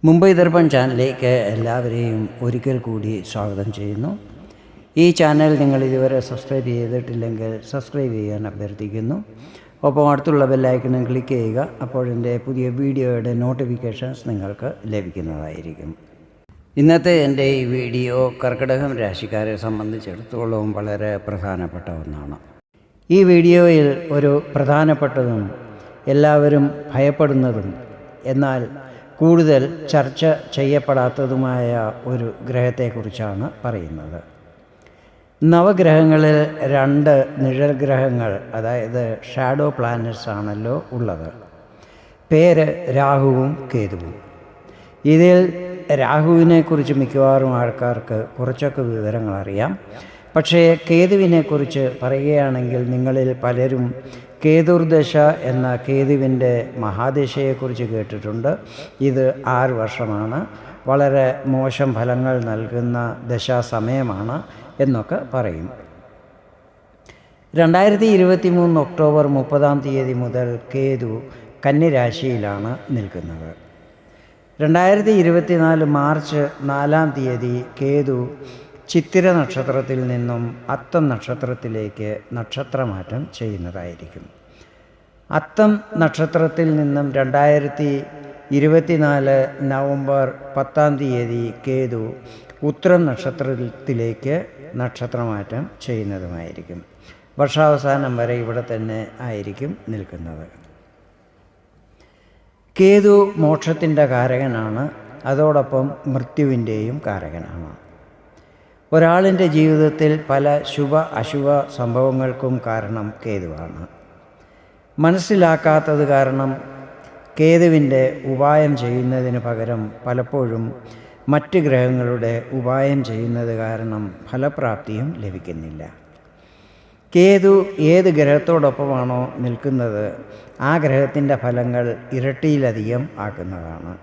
മുംബൈ ദർപ്പൺ ചാനലിലേക്ക് എല്ലാവരെയും ഒരിക്കൽ കൂടി സ്വാഗതം ചെയ്യുന്നു. ഈ ചാനൽ നിങ്ങൾ ഇതുവരെ സബ്സ്ക്രൈബ് ചെയ്തിട്ടില്ലെങ്കിൽ സബ്സ്ക്രൈബ് ചെയ്യാൻ അഭ്യർത്ഥിക്കുന്നു. ഒപ്പം അടുത്തുള്ള ബെല്ലൈക്കണും ക്ലിക്ക് ചെയ്യുക. അപ്പോൾ എൻ്റെ പുതിയ വീഡിയോയുടെ നോട്ടിഫിക്കേഷൻസ് നിങ്ങൾക്ക് ലഭിക്കുന്നതായിരിക്കും. ഇന്നത്തെ എൻ്റെ ഈ വീഡിയോ കർക്കിടകം രാശിക്കാരെ സംബന്ധിച്ചിടത്തോളം വളരെ പ്രധാനപ്പെട്ട ഒന്നാണ്. ഈ വീഡിയോയിൽ ഒരു പ്രധാനപ്പെട്ടതും എല്ലാവരും ഭയപ്പെടുന്നതും എന്നാൽ കൂടുതൽ ചർച്ച ചെയ്യപ്പെടാത്തതുമായ ഒരു ഗ്രഹത്തെക്കുറിച്ചാണ് പറയുന്നത്. നവഗ്രഹങ്ങളിൽ 2 നിഴൽ ഗ്രഹങ്ങൾ, അതായത് ഷാഡോ പ്ലാനറ്റ്സ് ആണല്ലോ ഉള്ളത്. പേര് രാഹുവും കേതുവും. ഇതിൽ രാഹുവിനെക്കുറിച്ച് മിക്കവാറും ആൾക്കാർക്ക് കുറച്ചൊക്കെ വിവരങ്ങൾ അറിയാം. പക്ഷേ കേതുവിനെക്കുറിച്ച് പറയുകയാണെങ്കിൽ നിങ്ങളിൽ പലരും കേതുർദശ എന്ന കേതുവിൻ്റെ മഹാദശയെക്കുറിച്ച് കേട്ടിട്ടുണ്ട്. ഇത് 6 വർഷമാണ്, വളരെ മോശം ഫലങ്ങൾ നൽകുന്ന ദശാസമയമാണ് എന്നൊക്കെ പറയും. 2023 ഒക്ടോബർ 30 മുതൽ കേതു കന്നി നിൽക്കുന്നത്. 2024 മാർച്ച് 4 കേതു ചിത്തിര നക്ഷത്രത്തിൽ നിന്നും അത്തം നക്ഷത്രത്തിലേക്ക് നക്ഷത്രമാറ്റം ചെയ്യുന്നതായിരിക്കും. അത്തം നക്ഷത്രത്തിൽ നിന്നും 2024 നവംബർ 10 കേതു ഉത്രം നക്ഷത്രത്തിലേക്ക് നക്ഷത്രമാറ്റം ചെയ്യുന്നതുമായിരിക്കും. വർഷാവസാനം വരെ ഇവിടെ തന്നെ ആയിരിക്കും നിൽക്കുന്നത്. കേതു മോക്ഷത്തിൻ്റെ കാരകനാണ്, അതോടൊപ്പം മൃത്യുവിൻ്റെയും കാരകനാണ്. ഒരാളിൻ്റെ ജീവിതത്തിൽ പല ശുഭ അശുഭ സംഭവങ്ങൾക്കും കാരണം കേതുവാണ്. മനസ്സിലാക്കാത്തത് കാരണം കേതുവിൻ്റെ ഉപായം ചെയ്യുന്നതിന് പകരം പലപ്പോഴും മറ്റ് ഗ്രഹങ്ങളുടെ ഉപായം ചെയ്യുന്നത് കാരണം ഫലപ്രാപ്തിയും ലഭിക്കുന്നില്ല. കേതു ഏത് ഗ്രഹത്തോടൊപ്പമാണോ നിൽക്കുന്നത് ആ ഗ്രഹത്തിൻ്റെ ഫലങ്ങൾ ഇരട്ടിയിലധികം ആക്കുന്നതാണ്.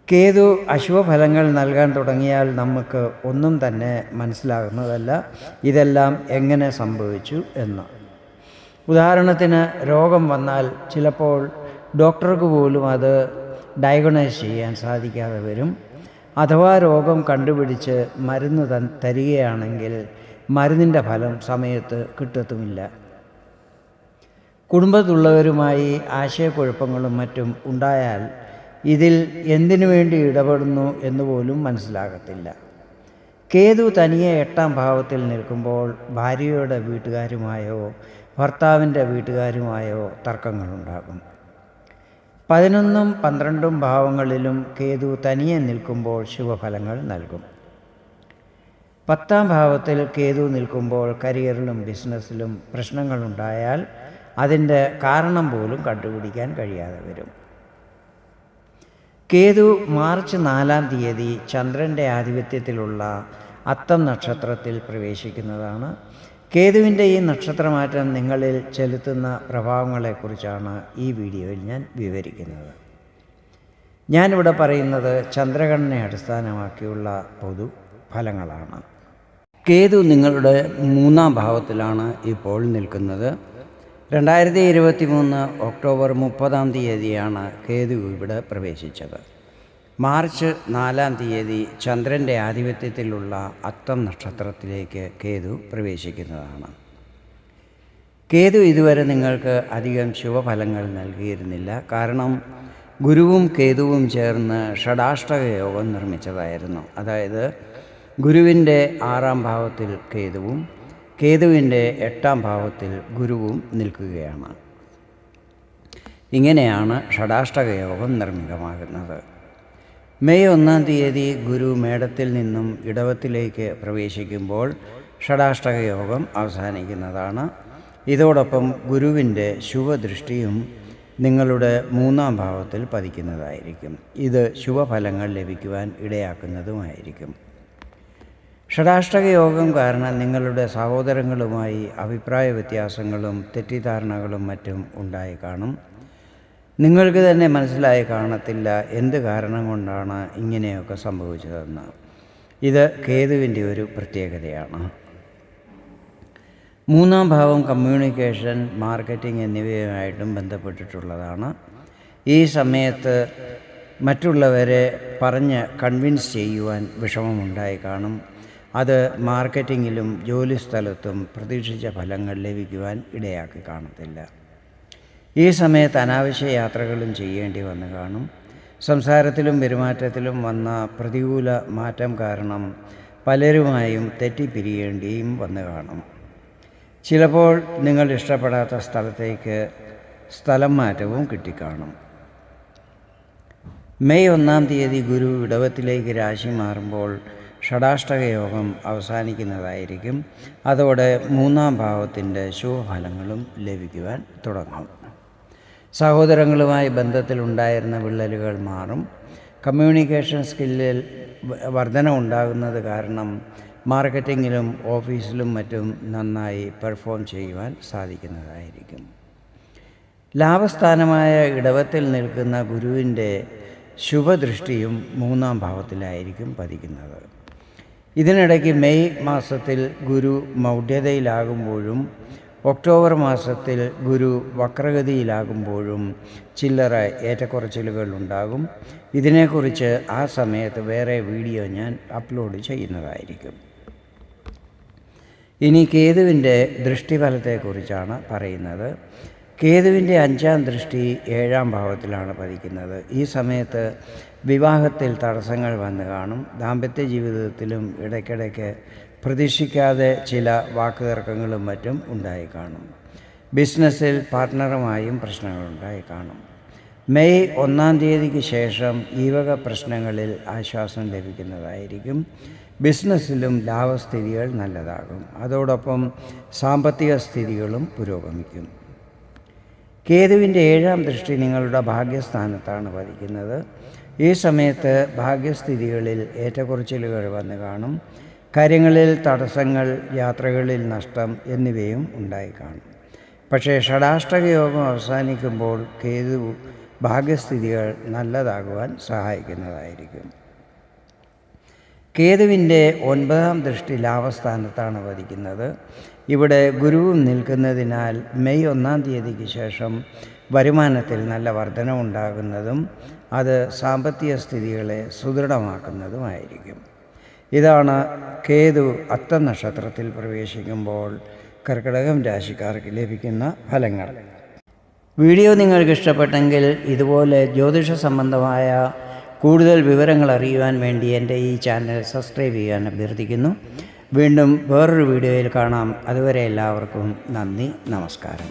കേതു അശുഭഫലങ്ങൾ നൽകാൻ തുടങ്ങിയാൽ നമുക്ക് ഒന്നും തന്നെ മനസ്സിലാകുന്നതല്ല ഇതെല്ലാം എങ്ങനെ സംഭവിച്ചു എന്ന്. ഉദാഹരണത്തിന്, രോഗം വന്നാൽ ചിലപ്പോൾ ഡോക്ടർക്ക് പോലും അത് ഡയഗ്നോസ് ചെയ്യാൻ സാധിക്കാതെ വരും. അഥവാ രോഗം കണ്ടുപിടിച്ച് മരുന്ന് തരികയാണെങ്കിൽ മരുന്നിൻ്റെ ഫലം സമയത്ത് കിട്ടത്തുമില്ല. കുടുംബത്തുള്ളവരുമായി ആശയക്കുഴപ്പങ്ങളും മറ്റും ഉണ്ടായാൽ ഇതിൽ എന്തിനു വേണ്ടി ഇടപെടുന്നു എന്നുപോലും മനസ്സിലാകത്തില്ല. കേതു തനിയെ 8ാം ഭാവത്തിൽ നിൽക്കുമ്പോൾ ഭാര്യയുടെ വീട്ടുകാരുമായോ ഭർത്താവിൻ്റെ വീട്ടുകാരുമായോ തർക്കങ്ങളുണ്ടാകും. 11ഉം 12ഉം ഭാവങ്ങളിലും കേതു തനിയെ നിൽക്കുമ്പോൾ ശുഭഫലങ്ങൾ നൽകും. 10ാം ഭാവത്തിൽ കേതു നിൽക്കുമ്പോൾ കരിയറിലും ബിസിനസ്സിലും പ്രശ്നങ്ങളുണ്ടായാൽ അതിൻ്റെ കാരണം പോലും കണ്ടുപിടിക്കാൻ കഴിയാതെ വരും. കേതു മാർച്ച് 4 ചന്ദ്രൻ്റെ ആധിപത്യത്തിലുള്ള അത്തം നക്ഷത്രത്തിൽ പ്രവേശിക്കുന്നതാണ്. കേതുവിൻ്റെ ഈ നക്ഷത്രമാറ്റം നിങ്ങളിൽ ചെലുത്തുന്ന പ്രഭാവങ്ങളെക്കുറിച്ചാണ് ഈ വീഡിയോയിൽ ഞാൻ വിവരിക്കുന്നത്. ഞാനിവിടെ പറയുന്നത് ചന്ദ്രഗണനെ അടിസ്ഥാനമാക്കിയുള്ള പൊതു ഫലങ്ങളാണ്. കേതു നിങ്ങളുടെ 3ാം ഭാവത്തിലാണ് ഇപ്പോൾ നിൽക്കുന്നത്. 2023 ഒക്ടോബർ 30 കേതു ഇവിടെ പ്രവേശിച്ചത്. മാർച്ച് 4 ചന്ദ്രൻ്റെ ആധിപത്യത്തിലുള്ള അത്തം നക്ഷത്രത്തിലേക്ക് കേതു പ്രവേശിക്കുന്നതാണ്. കേതു ഇതുവരെ നിങ്ങൾക്ക് അധികം ശുഭഫലങ്ങൾ നൽകിയിരുന്നില്ല. കാരണം ഗുരുവും കേതുവും ചേർന്ന് ഷഡാഷ്ടക യോഗം നിർമ്മിച്ചതായിരുന്നു. അതായത് ഗുരുവിൻ്റെ 6ാം ഭാവത്തിൽ കേതുവും കേതുവിൻ്റെ 8ാം ഭാവത്തിൽ ഗുരുവും നിൽക്കുകയാണ്. ഇങ്ങനെയാണ് ഷഡാഷ്ടക യോഗം നിർമ്മിതമാകുന്നത്. മെയ് 1 ഗുരു മേടത്തിൽ നിന്നും ഇടവത്തിലേക്ക് പ്രവേശിക്കുമ്പോൾ ഷഡാഷ്ടക യോഗം അവസാനിക്കുന്നതാണ്. ഇതോടൊപ്പം ഗുരുവിൻ്റെ ശുഭദൃഷ്ടിയും നിങ്ങളുടെ 3ാം ഭാവത്തിൽ പതിക്കുന്നതായിരിക്കും. ഇത് ശുഭഫലങ്ങൾ ലഭിക്കുവാൻ ഇടയാക്കുന്നതുമായിരിക്കും. ഷഡാഷ്ടക യോഗം കാരണം നിങ്ങളുടെ സഹോദരങ്ങളുമായി അഭിപ്രായ വ്യത്യാസങ്ങളും തെറ്റിദ്ധാരണകളും മറ്റും ഉണ്ടായി കാണും. നിങ്ങൾക്ക് തന്നെ മനസ്സിലായി കാണത്തില്ല എന്ത് കാരണം കൊണ്ടാണ് ഇങ്ങനെയൊക്കെ സംഭവിച്ചതെന്ന്. ഇത് കേതുവിൻ്റെ ഒരു പ്രത്യേകതയാണ്. 3ാം ഭാവം കമ്മ്യൂണിക്കേഷൻ, മാർക്കറ്റിംഗ് എന്നിവയുമായിട്ടും ബന്ധപ്പെട്ടിട്ടുള്ളതാണ്. ഈ സമയത്ത് മറ്റുള്ളവരെ പറഞ്ഞ് കൺവിൻസ് ചെയ്യുവാൻ വിഷമമുണ്ടായി കാണും. അത് മാർക്കറ്റിങ്ങിലും ജോലിസ്ഥലത്തും പ്രതീക്ഷിച്ച ഫലങ്ങൾ ലഭിക്കുവാൻ ഇടയാക്കി കാണത്തില്ല. ഈ സമയത്ത് അനാവശ്യ യാത്രകളും ചെയ്യേണ്ടി വന്നു കാണും. സംസാരത്തിലും പെരുമാറ്റത്തിലും വന്ന പ്രതികൂല മാറ്റം കാരണം പലരുമായും തെറ്റിപ്പിരിയേണ്ടിയും വന്നു കാണും. ചിലപ്പോൾ നിങ്ങൾ ഇഷ്ടപ്പെടാത്ത സ്ഥലത്തേക്ക് സ്ഥലം മാറ്റവും കിട്ടിക്കാണും. മെയ് 1 ഗുരു ഇടവത്തിലേക്ക് രാശി മാറുമ്പോൾ ഷടാഷ്ടക യോഗം അവസാനിക്കുന്നതായിരിക്കും. അതോടെ 3-ാം ഭാവത്തിൻ്റെ ശുഭഫലങ്ങളും ലഭിക്കുവാൻ തുടങ്ങും. സഹോദരങ്ങളുമായി ബന്ധത്തിലുണ്ടായിരുന്ന വിള്ളലുകൾ മാറും. കമ്മ്യൂണിക്കേഷൻ സ്കില്ലിൽ വർധന ഉണ്ടാകുന്നത് കാരണം മാർക്കറ്റിങ്ങിലും ഓഫീസിലും മറ്റും നന്നായി പെർഫോം ചെയ്യുവാൻ സാധിക്കുന്നതായിരിക്കും. ലാഭസ്ഥാനമായ ഇടവത്തിൽ നിൽക്കുന്ന ഗുരുവിൻ്റെ ശുഭദൃഷ്ടിയും 3-ാം ഭാവത്തിലായിരിക്കും പതിക്കുന്നത്. ഇതിനിടയ്ക്ക് മെയ് മാസത്തിൽ ഗുരു മൗഢ്യതയിലാകുമ്പോഴും ഒക്ടോബർ മാസത്തിൽ ഗുരു വക്രഗതിയിലാകുമ്പോഴും ചില്ലറ ഏറ്റക്കുറച്ചിലുകൾ ഉണ്ടാകും. ഇതിനെക്കുറിച്ച് ആ സമയത്ത് വേറെ വീഡിയോ ഞാൻ അപ്ലോഡ് ചെയ്യുന്നതായിരിക്കും. ഇനി കേതുവിൻ്റെ ദൃഷ്ടിഫലത്തെക്കുറിച്ചാണ് പറയുന്നത്. കേതുവിൻ്റെ 5-ാം ദൃഷ്ടി 7-ാം ഭാവത്തിലാണ് പതിക്കുന്നത്. ഈ സമയത്ത് വിവാഹത്തിൽ തടസ്സങ്ങൾ വന്നു കാണും. ദാമ്പത്യ ജീവിതത്തിലും ഇടയ്ക്കിടയ്ക്ക് പ്രതീക്ഷിക്കാതെ ചില വാക്കുതർക്കങ്ങളും മറ്റും ഉണ്ടായി കാണും. ബിസിനസ്സിൽ പാർട്ട്ണറുമായും പ്രശ്നങ്ങളുണ്ടായി കാണും. മെയ് 1 ശേഷം ഈ വക പ്രശ്നങ്ങളിൽ ആശ്വാസം ലഭിക്കുന്നതായിരിക്കും. ബിസിനസ്സിലും ലാഭസ്ഥിതികൾ നല്ലതാകും. അതോടൊപ്പം സാമ്പത്തിക സ്ഥിതികളും പുരോഗമിക്കും. കേതുവിൻ്റെ 7-ാം ദൃഷ്ടി നിങ്ങളുടെ ഭാഗ്യസ്ഥാനത്താണ് പതിക്കുന്നത്. ഈ സമയത്ത് ഭാഗ്യസ്ഥിതികളിൽ ഏറ്റക്കുറച്ചിലുകൾ വന്നു കാണും. കാര്യങ്ങളിൽ തടസ്സങ്ങൾ, യാത്രകളിൽ നഷ്ടം എന്നിവയും ഉണ്ടായി കാണും. പക്ഷേ ഷടാഷ്ടക യോഗം അവസാനിക്കുമ്പോൾ കേതു ഭാഗ്യസ്ഥിതികൾ നല്ലതാകുവാൻ സഹായിക്കുന്നതായിരിക്കും. കേതുവിൻ്റെ 9-ാം ദൃഷ്ടി ലാഭസ്ഥാനത്താണ് പതിക്കുന്നത്. ഇവിടെ ഗുരുവും നിൽക്കുന്നതിനാൽ മെയ് 1 ശേഷം വരുമാനത്തിൽ നല്ല വർധനവുണ്ടാകുന്നതും അത് സാമ്പത്തിക സ്ഥിതികളെ സുദൃഢമാക്കുന്നതുമായിരിക്കും. ഇതാണ് കേതു അത്തം നക്ഷത്രത്തിൽ പ്രവേശിക്കുമ്പോൾ കർക്കിടകം രാശിക്കാർക്ക് ലഭിക്കുന്ന ഫലങ്ങൾ. വീഡിയോ നിങ്ങൾക്ക് ഇഷ്ടപ്പെട്ടെങ്കിൽ ഇതുപോലെ ജ്യോതിഷ സംബന്ധമായ കൂടുതൽ വിവരങ്ങൾ അറിയുവാൻ വേണ്ടി എൻ്റെ ഈ ചാനൽ സബ്സ്ക്രൈബ് ചെയ്യാൻ അഭ്യർത്ഥിക്കുന്നു. വീണ്ടും വേറൊരു വീഡിയോയിൽ കാണാം. അതുവരെ എല്ലാവർക്കും നന്ദി, നമസ്കാരം.